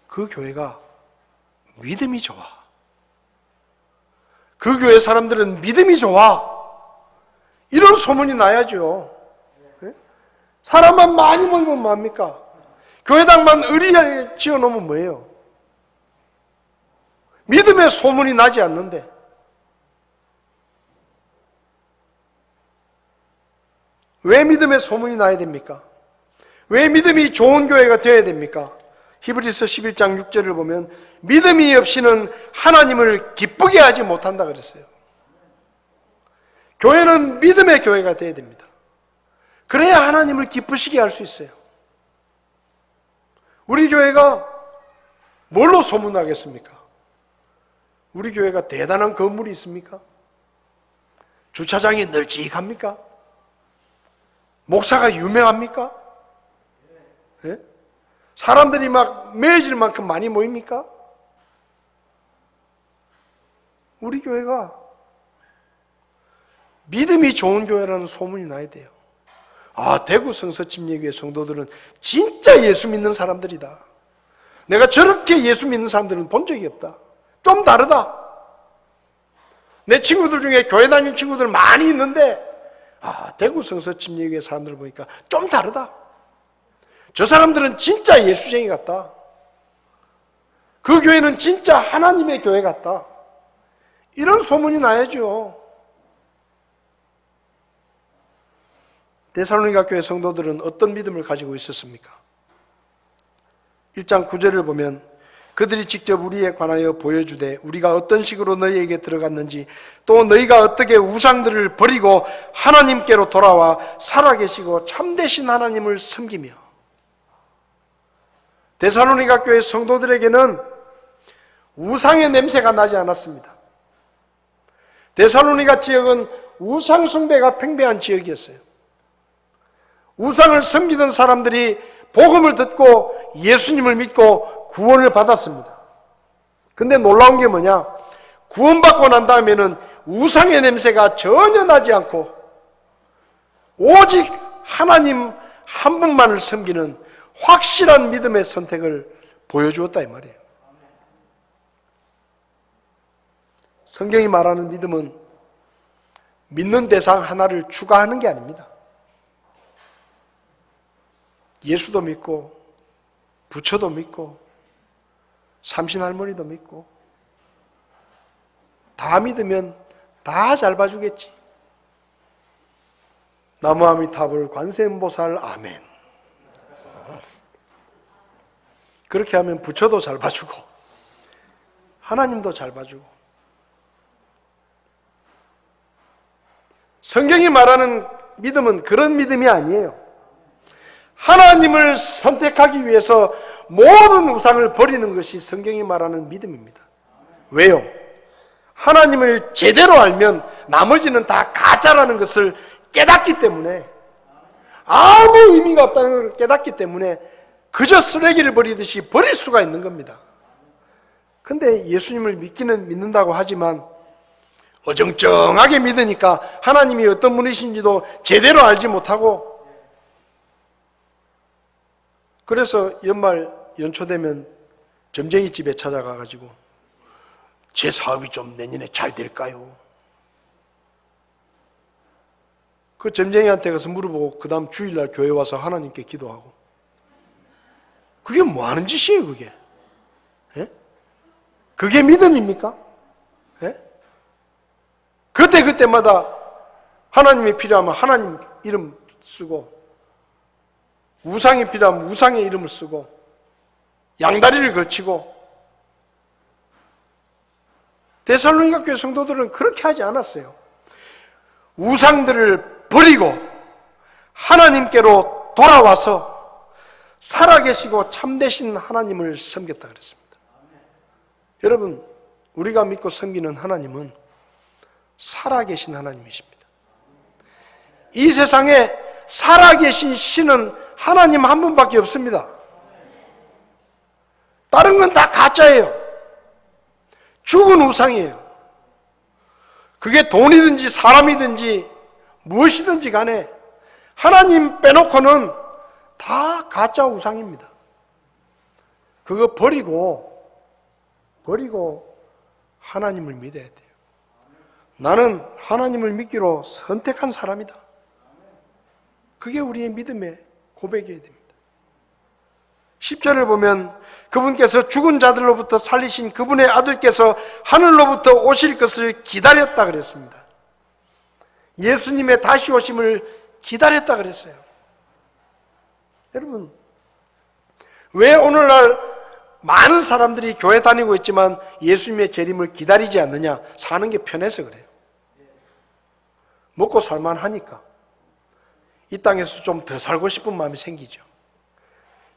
그 교회가 믿음이 좋아. 그 교회 사람들은 믿음이 좋아. 이런 소문이 나야죠. 사람만 많이 모이면 뭐합니까? 교회당만 의리하게 지어놓으면 뭐예요? 믿음의 소문이 나지 않는데 왜 믿음의 소문이 나야 됩니까? 왜 믿음이 좋은 교회가 되어야 됩니까? 히브리서 11장 6절을 보면 믿음이 없이는 하나님을 기쁘게 하지 못한다 그랬어요. 교회는 믿음의 교회가 되어야 됩니다. 그래야 하나님을 기쁘시게 할 수 있어요. 우리 교회가 뭘로 소문나겠습니까? 우리 교회가 대단한 건물이 있습니까? 주차장이 널찍합니까? 목사가 유명합니까? 네? 사람들이 막 매질 만큼 많이 모입니까? 우리 교회가 믿음이 좋은 교회라는 소문이 나야 돼요. 아, 대구 성서침례교회 성도들은 진짜 예수 믿는 사람들이다. 내가 저렇게 예수 믿는 사람들은 본 적이 없다. 좀 다르다. 내 친구들 중에 교회 다니는 친구들 많이 있는데 아, 대구 성서침례교회 사람들 보니까 좀 다르다. 저 사람들은 진짜 예수쟁이 같다. 그 교회는 진짜 하나님의 교회 같다. 이런 소문이 나야죠. 데살로니가 교회 성도들은 어떤 믿음을 가지고 있었습니까? 1장 9절을 보면 그들이 직접 우리에 관하여 보여주되 우리가 어떤 식으로 너희에게 들어갔는지 또 너희가 어떻게 우상들을 버리고 하나님께로 돌아와 살아계시고 참되신 하나님을 섬기며. 데살로니가 교회 성도들에게는 우상의 냄새가 나지 않았습니다. 데살로니가 지역은 우상 숭배가 팽배한 지역이었어요. 우상을 섬기던 사람들이 복음을 듣고 예수님을 믿고 구원을 받았습니다. 근데 놀라운 게 뭐냐? 구원받고 난 다음에는 우상의 냄새가 전혀 나지 않고 오직 하나님 한 분만을 섬기는 확실한 믿음의 선택을 보여주었다 이 말이에요. 성경이 말하는 믿음은 믿는 대상 하나를 추가하는 게 아닙니다. 예수도 믿고 부처도 믿고 삼신할머니도 믿고 다 믿으면 다 잘 봐주겠지. 나무아미타불 관세음보살 아멘. 그렇게 하면 부처도 잘 봐주고 하나님도 잘 봐주고. 성경이 말하는 믿음은 그런 믿음이 아니에요. 하나님을 선택하기 위해서 모든 우상을 버리는 것이 성경이 말하는 믿음입니다. 왜요? 하나님을 제대로 알면 나머지는 다 가짜라는 것을 깨닫기 때문에, 아무 의미가 없다는 것을 깨닫기 때문에 그저 쓰레기를 버리듯이 버릴 수가 있는 겁니다. 근데 예수님을 믿는다고 하지만 어정쩡하게 믿으니까 하나님이 어떤 분이신지도 제대로 알지 못하고, 그래서 연초 되면 점쟁이 집에 찾아가가지고 제 사업이 좀 내년에 잘 될까요? 그 점쟁이한테 가서 물어보고 그 다음 주일날 교회 와서 하나님께 기도하고. 그게 뭐 하는 짓이에요 그게? 예? 그게 믿음입니까? 예? 그때마다 하나님이 필요하면 하나님 이름 쓰고, 우상이 필요하면 우상의 이름을 쓰고, 양다리를 걸치고. 데살로니가 교회 성도들은 그렇게 하지 않았어요. 우상들을 버리고 하나님께로 돌아와서 살아계시고 참되신 하나님을 섬겼다 그랬습니다. 여러분, 우리가 믿고 섬기는 하나님은 살아계신 하나님이십니다. 이 세상에 살아계신 신은 하나님 한 분밖에 없습니다. 다른 건 다 가짜예요. 죽은 우상이에요. 그게 돈이든지 사람이든지 무엇이든지 간에 하나님 빼놓고는 다 가짜 우상입니다. 그거 버리고 하나님을 믿어야 돼요. 나는 하나님을 믿기로 선택한 사람이다. 그게 우리의 믿음의 고백이어야 됩니다. 10절을 보면 그분께서 죽은 자들로부터 살리신 그분의 아들께서 하늘로부터 오실 것을 기다렸다 그랬습니다. 예수님의 다시 오심을 기다렸다 그랬어요. 여러분, 왜 오늘날 많은 사람들이 교회 다니고 있지만 예수님의 재림을 기다리지 않느냐? 사는 게 편해서 그래요. 먹고 살만하니까 이 땅에서 좀 더 살고 싶은 마음이 생기죠.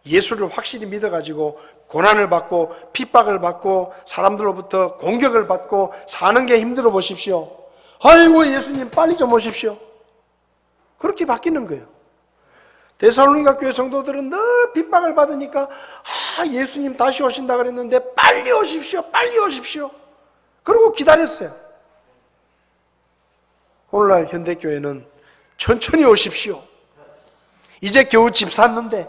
예수를 확실히 믿어가지고 고난을 받고 핍박을 받고 사람들로부터 공격을 받고 사는 게 힘들어 보십시오. 아이고 예수님 빨리 좀 오십시오. 그렇게 바뀌는 거예요. 데살로니가 교회 성도들은 늘 핍박을 받으니까 예수님 다시 오신다 그랬는데 빨리 오십시오, 빨리 오십시오. 그러고 기다렸어요. 오늘날 현대교회는 천천히 오십시오. 이제 겨우 집 샀는데,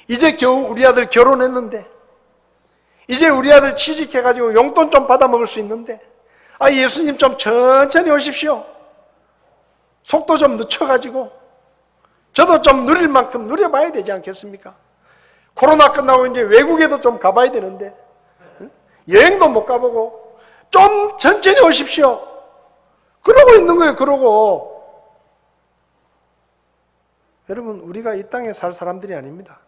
이제 겨우 우리 아들 결혼했는데, 이제 우리 아들 취직해가지고 용돈 좀 받아 먹을 수 있는데, 예수님 좀 천천히 오십시오. 속도 좀 늦춰가지고 저도 좀 누릴 만큼 누려봐야 되지 않겠습니까? 코로나 끝나고 이제 외국에도 좀 가봐야 되는데 여행도 못 가보고 좀 천천히 오십시오. 그러고 있는 거예요. 그러고 여러분, 우리가 이 땅에 살 사람들이 아닙니다.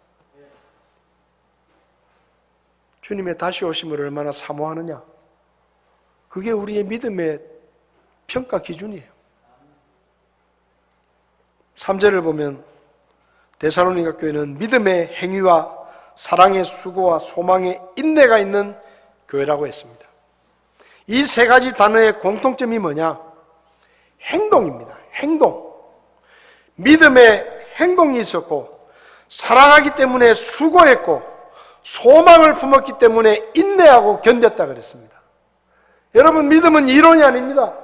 주님의 다시 오심을 얼마나 사모하느냐, 그게 우리의 믿음의 평가 기준이에요. 3절을 보면 데살로니가 교회는 믿음의 행위와 사랑의 수고와 소망의 인내가 있는 교회라고 했습니다. 이 세 가지 단어의 공통점이 뭐냐? 행동입니다. 행동. 믿음의 행동이 있었고, 사랑하기 때문에 수고했고, 소망을 품었기 때문에 인내하고 견뎠다 그랬습니다. 여러분, 믿음은 이론이 아닙니다.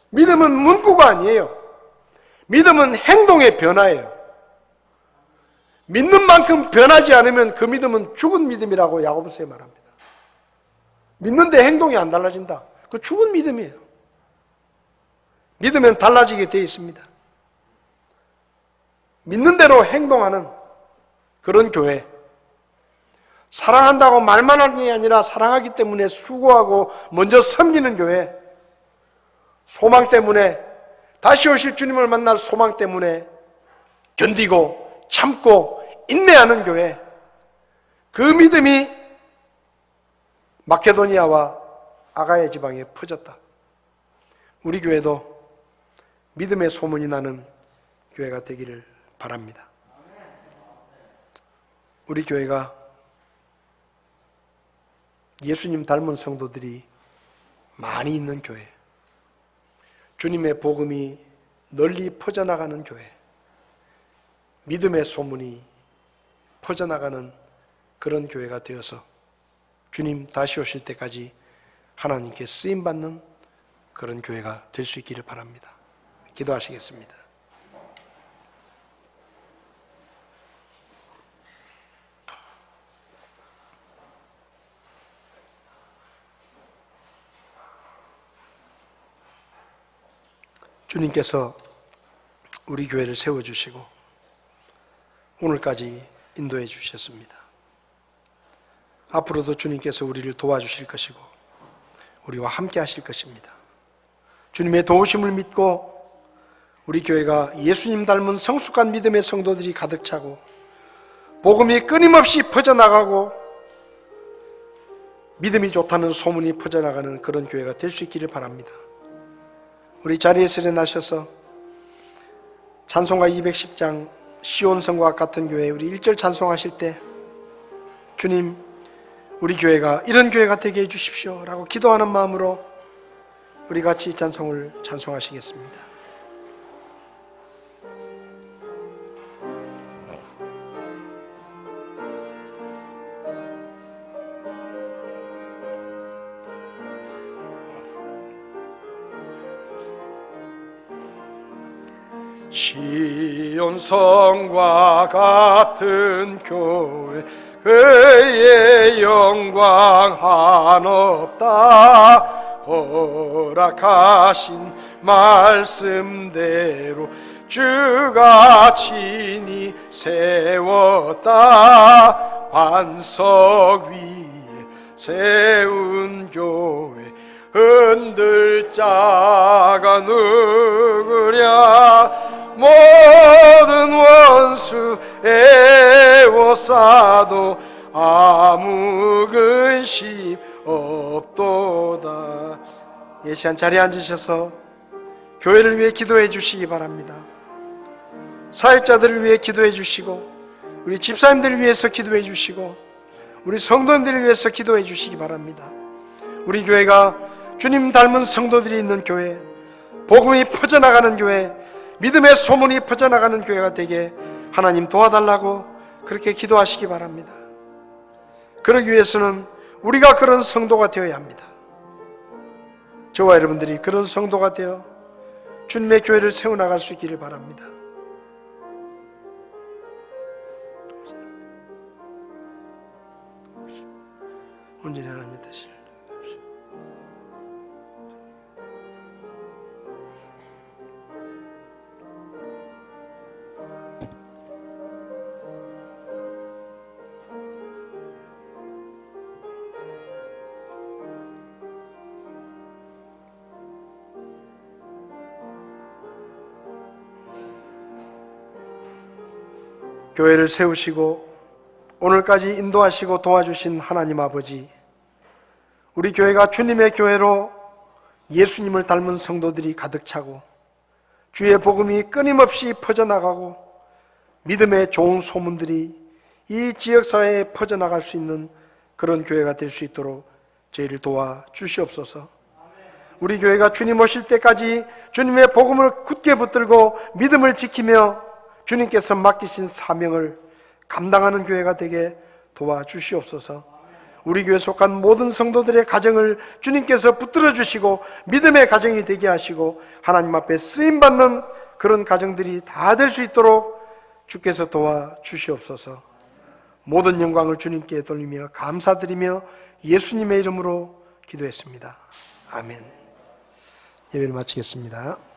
믿음은 문구가 아니에요. 믿음은 행동의 변화예요. 믿는 만큼 변하지 않으면 그 믿음은 죽은 믿음이라고 야고보서에 말합니다. 믿는데 행동이 안 달라진다. 그 죽은 믿음이에요. 믿으면 달라지게 되어 있습니다. 믿는 대로 행동하는 그런 교회. 사랑한다고 말만 하는 게 아니라 사랑하기 때문에 수고하고 먼저 섬기는 교회. 소망 때문에, 다시 오실 주님을 만날 소망 때문에 견디고 참고 인내하는 교회. 그 믿음이 마케도니아와 아가야 지방에 퍼졌다. 우리 교회도 믿음의 소문이 나는 교회가 되기를 바랍니다. 우리 교회가 예수님 닮은 성도들이 많이 있는 교회, 주님의 복음이 널리 퍼져나가는 교회, 믿음의 소문이 퍼져나가는 그런 교회가 되어서 주님 다시 오실 때까지 하나님께 쓰임받는 그런 교회가 될 수 있기를 바랍니다. 기도하시겠습니다. 주님께서 우리 교회를 세워주시고 오늘까지 인도해 주셨습니다. 앞으로도 주님께서 우리를 도와주실 것이고 우리와 함께 하실 것입니다. 주님의 도우심을 믿고 우리 교회가 예수님 닮은 성숙한 믿음의 성도들이 가득 차고 복음이 끊임없이 퍼져나가고 믿음이 좋다는 소문이 퍼져나가는 그런 교회가 될 수 있기를 바랍니다. 우리 자리에서 일어나셔서 찬송가 210장 시온성과 같은 교회 우리 1절 찬송하실 때 주님 우리 교회가 이런 교회가 되게 해주십시오 라고 기도하는 마음으로 우리 같이 찬송을 찬송하시겠습니다. 시온성과 같은 교회 그의 영광 한없다 허락하신 말씀대로 주가 친히 세웠다 반석 위에 세운 교회 흔들 자가 누구랴 모든 원수 애워싸도 아무 근심 없도다. 이 시간 자리에 앉으셔서 교회를 위해 기도해 주시기 바랍니다. 사역자들을 위해 기도해 주시고 우리 집사님들을 위해서 기도해 주시고 우리 성도님들을 위해서 기도해 주시기 바랍니다. 우리 교회가 주님 닮은 성도들이 있는 교회, 복음이 퍼져나가는 교회, 믿음의 소문이 퍼져나가는 교회가 되게 하나님 도와달라고 그렇게 기도하시기 바랍니다. 그러기 위해서는 우리가 그런 성도가 되어야 합니다. 저와 여러분들이 그런 성도가 되어 주님의 교회를 세워나갈 수 있기를 바랍니다. 온전히 하나님의 뜻을 교회를 세우시고 오늘까지 인도하시고 도와주신 하나님 아버지, 우리 교회가 주님의 교회로 예수님을 닮은 성도들이 가득 차고 주의 복음이 끊임없이 퍼져나가고 믿음의 좋은 소문들이 이 지역사회에 퍼져나갈 수 있는 그런 교회가 될 수 있도록 저희를 도와주시옵소서. 우리 교회가 주님 오실 때까지 주님의 복음을 굳게 붙들고 믿음을 지키며 주님께서 맡기신 사명을 감당하는 교회가 되게 도와주시옵소서. 우리 교회 속한 모든 성도들의 가정을 주님께서 붙들어 주시고 믿음의 가정이 되게 하시고 하나님 앞에 쓰임받는 그런 가정들이 다 될 수 있도록 주께서 도와주시옵소서. 모든 영광을 주님께 돌리며 감사드리며 예수님의 이름으로 기도했습니다. 아멘. 예배를 마치겠습니다.